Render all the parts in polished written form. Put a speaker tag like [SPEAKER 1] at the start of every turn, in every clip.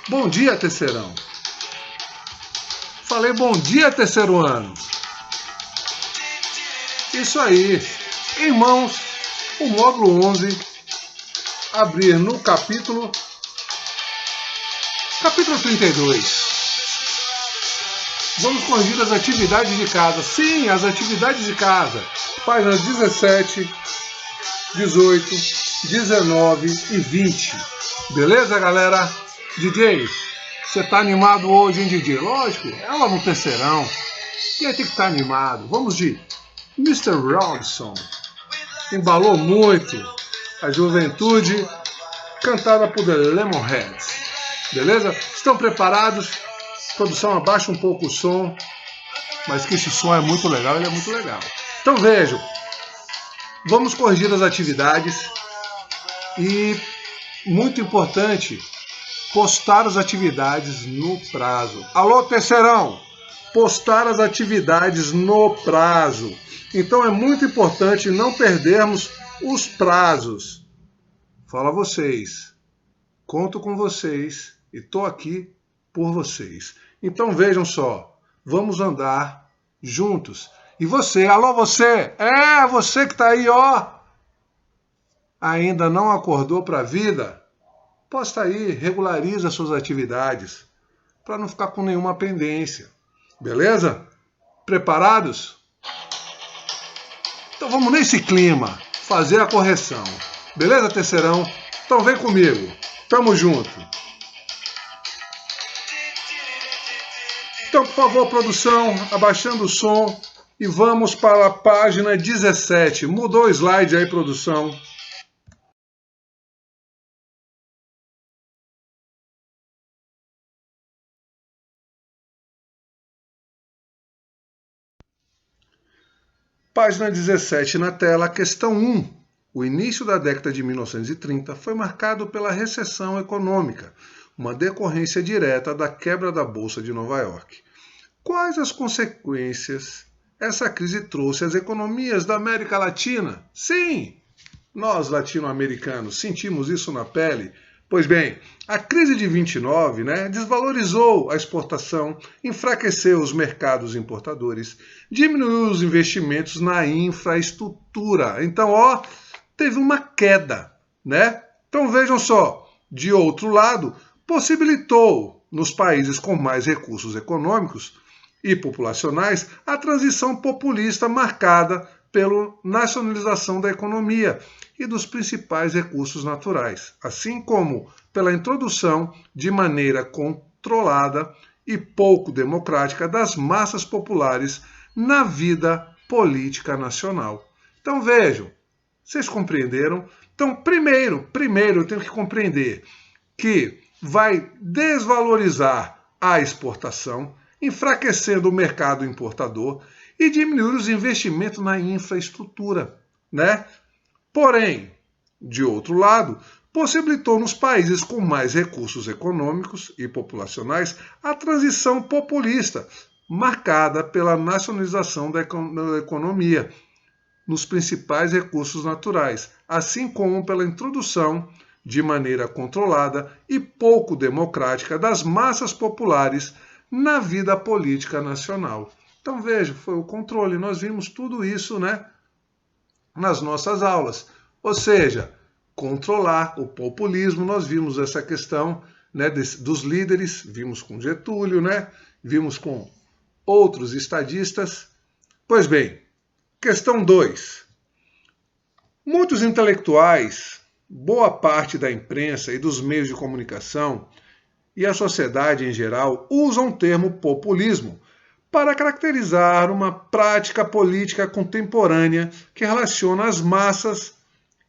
[SPEAKER 1] Bom dia, terceirão. Falei bom dia, terceiro ano. Isso aí. Em mãos, o módulo 11, abrir no capítulo 32. Vamos corrigir as atividades de casa. Sim, as atividades de casa. Páginas 17, 18, 19 e 20. Beleza, galera? DJ, você tá animado hoje, hein, DJ? Lógico, ela no terceirão. E aí tem que estar animado. Vamos de Mr. Robinson. Embalou muito a juventude, cantada por The Lemonheads. Beleza? Estão preparados? Produção, abaixa um pouco o som. Mas que esse som é muito legal, ele é muito legal. Então vejam, vamos corrigir as atividades. E, muito importante, postar as atividades no prazo. Alô, terceirão! Postar as atividades no prazo. Então é muito importante não perdermos os prazos. Fala vocês. Conto com vocês e estou aqui por vocês. Então vejam só, vamos andar juntos. E você, alô você, você que está aí, ó, ainda não acordou para a vida? Posta aí, regulariza suas atividades, para não ficar com nenhuma pendência. Beleza? Preparados? Então vamos nesse clima, fazer a correção. Beleza, terceirão? Então vem comigo, tamo junto. Então, por favor, produção, abaixando o som e vamos para a página 17. Mudou o slide aí, produção. Página 17 na tela, questão 1. O início da década de 1930 foi marcado pela recessão econômica, uma decorrência direta da quebra da Bolsa de Nova York. Quais as consequências essa crise trouxe às economias da América Latina? Sim, nós latino-americanos sentimos isso na pele. Pois bem, a crise de 29, desvalorizou a exportação, enfraqueceu os mercados importadores, diminuiu os investimentos na infraestrutura. Então, teve uma queda, Então, vejam só, de outro lado, possibilitou nos países com mais recursos econômicos e populacionais a transição populista marcada pela nacionalização da economia e dos principais recursos naturais, assim como pela introdução de maneira controlada e pouco democrática das massas populares na vida política nacional. Então vejam, vocês compreenderam? Então, primeiro eu tenho que compreender que vai desvalorizar a exportação, enfraquecendo o mercado importador e diminuir os investimentos na infraestrutura, Porém, de outro lado, possibilitou nos países com mais recursos econômicos e populacionais a transição populista, marcada pela nacionalização da economia nos principais recursos naturais, assim como pela introdução de maneira controlada e pouco democrática das massas populares na vida política nacional. Então veja, foi o controle, nós vimos tudo isso, nas nossas aulas. Ou seja, controlar o populismo, nós vimos essa questão dos líderes, vimos com Getúlio, vimos com outros estadistas. Pois bem, questão 2. Muitos intelectuais, boa parte da imprensa e dos meios de comunicação e a sociedade em geral usam o termo populismo para caracterizar uma prática política contemporânea que relaciona as massas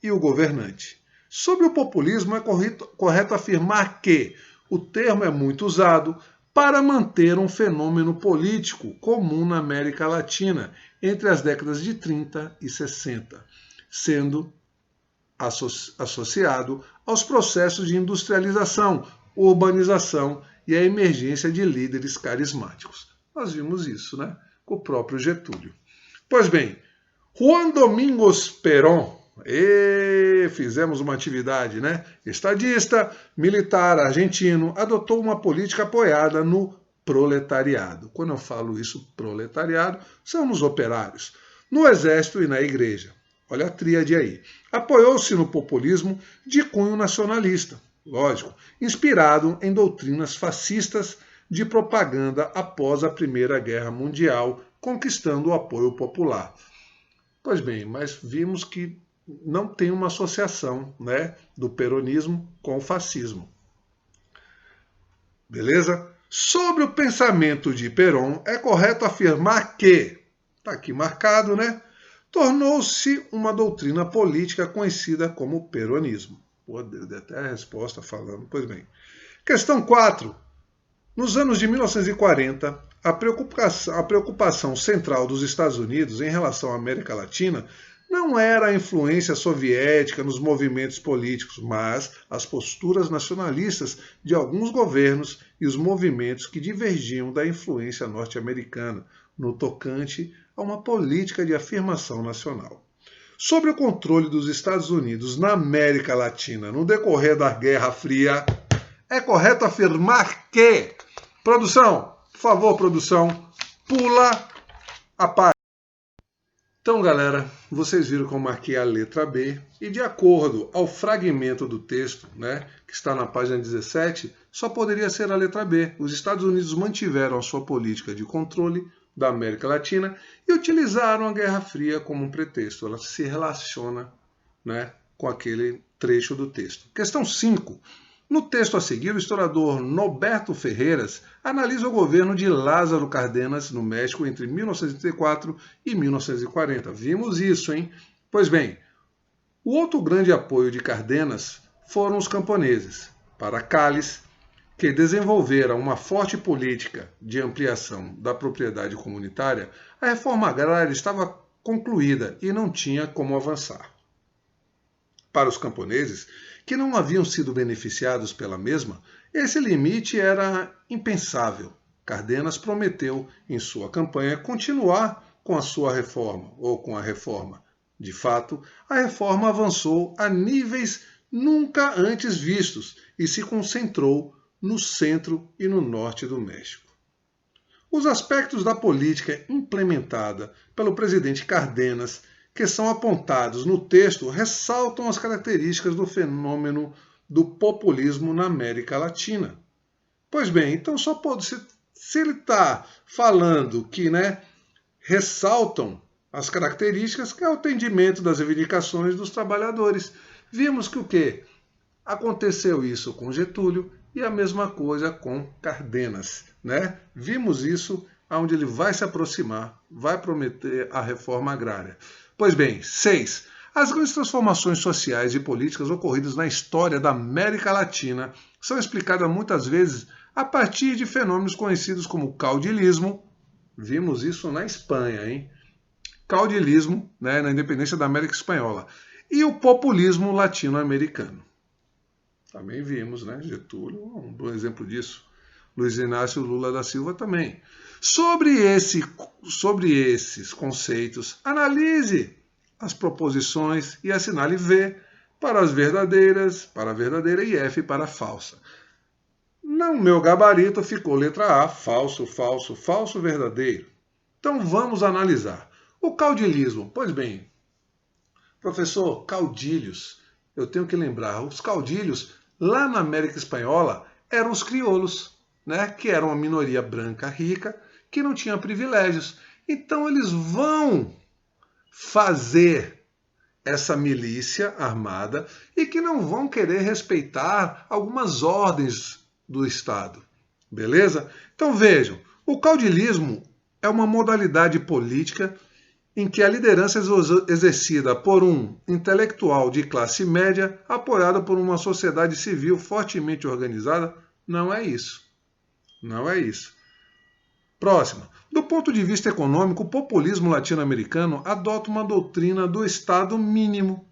[SPEAKER 1] e o governante. Sobre o populismo, é correto afirmar que o termo é muito usado para manter um fenômeno político comum na América Latina entre as décadas de 30 e 60, sendo associado aos processos de industrialização, urbanização e a emergência de líderes carismáticos. Nós vimos isso, com o próprio Getúlio. Pois bem, Juan Domingos Perón, E fizemos uma atividade, né? Estadista, militar, argentino, adotou uma política apoiada no proletariado. Quando eu falo isso, proletariado, são nos operários, no exército e na igreja. Olha a tríade aí. Apoiou-se no populismo de cunho nacionalista, lógico, inspirado em doutrinas fascistas de propaganda após a Primeira Guerra Mundial, conquistando o apoio popular. Pois bem, mas vimos que não tem uma associação, né, do peronismo com o fascismo. Beleza? Sobre o pensamento de Perón, é correto afirmar que, está aqui marcado, né, tornou-se uma doutrina política conhecida como peronismo. Pô, deu até a resposta falando. Pois bem. Questão 4. Nos anos de 1940, a preocupação central dos Estados Unidos em relação à América Latina não era a influência soviética nos movimentos políticos, mas as posturas nacionalistas de alguns governos e os movimentos que divergiam da influência norte-americana no tocante a uma política de afirmação nacional. Sobre o controle dos Estados Unidos na América Latina no decorrer da Guerra Fria, é correto afirmar que... Produção, por favor, produção, pula a página. Então, galera, vocês viram que eu marquei a letra B e de acordo ao fragmento do texto, né, que está na página 17, só poderia ser a letra B. Os Estados Unidos mantiveram a sua política de controle da América Latina e utilizaram a Guerra Fria como um pretexto. Ela se relaciona, né, com aquele trecho do texto. Questão 5. No texto a seguir, o historiador Norberto Ferreiras analisa o governo de Lázaro Cárdenas no México entre 1934 e 1940. Vimos isso, hein? Pois bem, o outro grande apoio de Cárdenas foram os camponeses. Para Calles, que desenvolveram uma forte política de ampliação da propriedade comunitária, a reforma agrária estava concluída e não tinha como avançar. Para os camponeses, que não haviam sido beneficiados pela mesma, esse limite era impensável. Cárdenas prometeu, em sua campanha, continuar com a sua reforma, ou com a reforma. De fato, a reforma avançou a níveis nunca antes vistos e se concentrou no centro e no norte do México. Os aspectos da política implementada pelo presidente Cárdenas que são apontados no texto ressaltam as características do fenômeno do populismo na América Latina. Pois bem, então só pode se ele está falando que, né, ressaltam as características, que é o atendimento das reivindicações dos trabalhadores. Vimos que o quê? Aconteceu isso com Getúlio e a mesma coisa com Cárdenas, né? Vimos isso onde ele vai se aproximar, vai prometer a reforma agrária. Pois bem, 6. As grandes transformações sociais e políticas ocorridas na história da América Latina são explicadas muitas vezes a partir de fenômenos conhecidos como caudilismo. Vimos isso na Espanha, hein? Caudilismo, né, na independência da América Espanhola. E o populismo latino-americano. Também vimos, né? Getúlio, um bom exemplo disso. Luiz Inácio Lula da Silva também. Sobre esses conceitos, analise as proposições e assinale V para as verdadeiras, para a verdadeira e F para a falsa. No meu gabarito ficou letra A, falso, falso, falso, verdadeiro. Então vamos analisar. O caudilismo, pois bem, professor, caudilhos, eu tenho que lembrar, os caudilhos lá na América Espanhola eram os crioulos, né, que eram uma minoria branca rica, que não tinha privilégios. Então eles vão fazer essa milícia armada e que não vão querer respeitar algumas ordens do Estado. Beleza? Então vejam, o caudilismo é uma modalidade política em que a liderança é exercida por um intelectual de classe média apoiado por uma sociedade civil fortemente organizada. Não é isso. Não é isso. Próxima. Do ponto de vista econômico, o populismo latino-americano adota uma doutrina do Estado mínimo.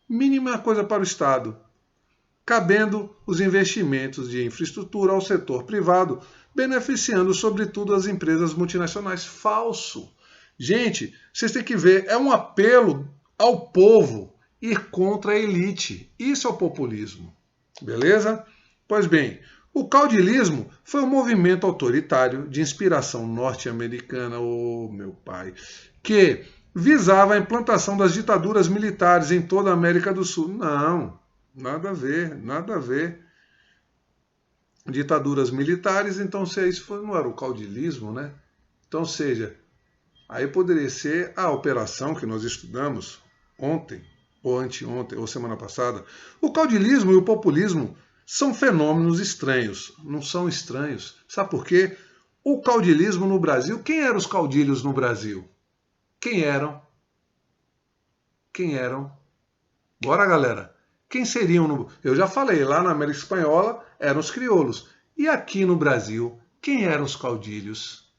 [SPEAKER 1] Mínima coisa para o Estado. Cabendo os investimentos de infraestrutura ao setor privado, beneficiando sobretudo as empresas multinacionais. Falso. Gente, vocês têm que ver, é um apelo ao povo. ir contra a elite. Isso é o populismo. Beleza? Pois bem, o caudilismo foi um movimento autoritário de inspiração norte-americana, meu pai, que visava a implantação das ditaduras militares em toda a América do Sul. Não, nada a ver, nada a ver. Ditaduras militares, então se isso não era o caudilismo, né? Então, seja, aí poderia ser a operação que nós estudamos ontem, ou anteontem, ou semana passada. O caudilismo e o populismo são fenômenos estranhos, não são estranhos. Sabe por quê? O caudilismo no Brasil, quem eram os caudilhos no Brasil? Quem eram? Quem eram? Bora, galera. Quem seriam no... Eu já falei, lá na América Espanhola eram os crioulos. E aqui no Brasil, quem eram os caudilhos?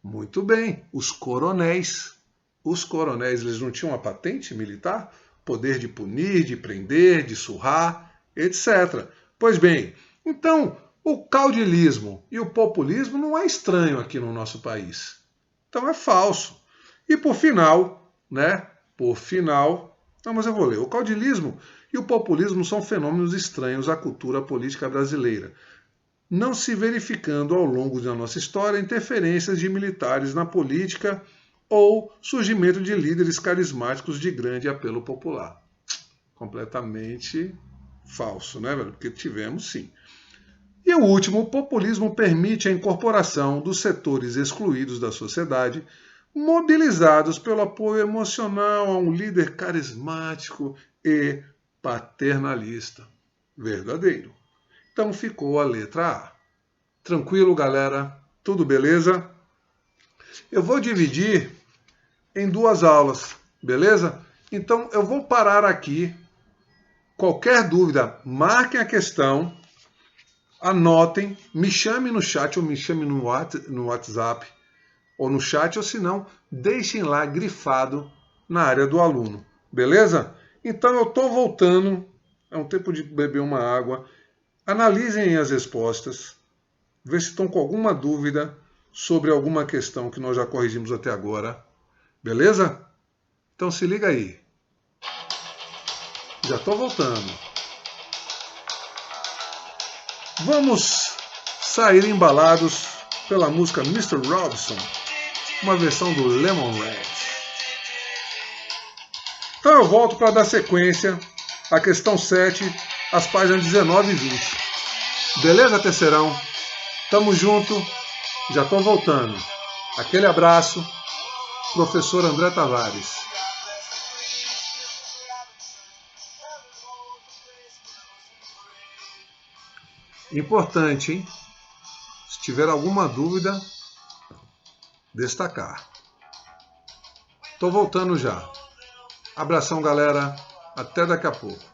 [SPEAKER 1] Muito bem, os coronéis. Os coronéis, eles não tinham uma patente militar? Poder de punir, de prender, de surrar, etc. Pois bem, então o caudilismo e o populismo não é estranho aqui no nosso país. Então é falso. E por final, né? Por final, não, mas eu vou ler. O caudilismo e o populismo são fenômenos estranhos à cultura política brasileira, não se verificando ao longo da nossa história interferências de militares na política ou surgimento de líderes carismáticos de grande apelo popular. Completamente falso, né, velho? Porque tivemos sim. E o último, o populismo permite a incorporação dos setores excluídos da sociedade, mobilizados pelo apoio emocional a um líder carismático e paternalista. Verdadeiro. Então ficou a letra A. Tranquilo, galera? Tudo beleza? Eu vou dividir em 2 aulas, beleza? Então eu vou parar aqui. Qualquer dúvida, marquem a questão, anotem, me chame no chat ou me chame no WhatsApp ou no chat, ou se não, deixem lá grifado na área do aluno, beleza? Então eu estou voltando, é um tempo de beber uma água. Analisem as respostas, vê se estão com alguma dúvida sobre alguma questão que nós já corrigimos até agora, beleza? Então se liga aí. Já estou voltando. Vamos sair embalados pela música Mr. Robinson, uma versão do Lemonheads. Então eu volto para dar sequência à questão 7, as páginas 19 e 20. Beleza, terceirão? Tamo junto, já tô voltando. Aquele abraço, professor André Tavares. Importante, hein? Se tiver alguma dúvida, destacar. Tô voltando já. Abração, galera. Até daqui a pouco.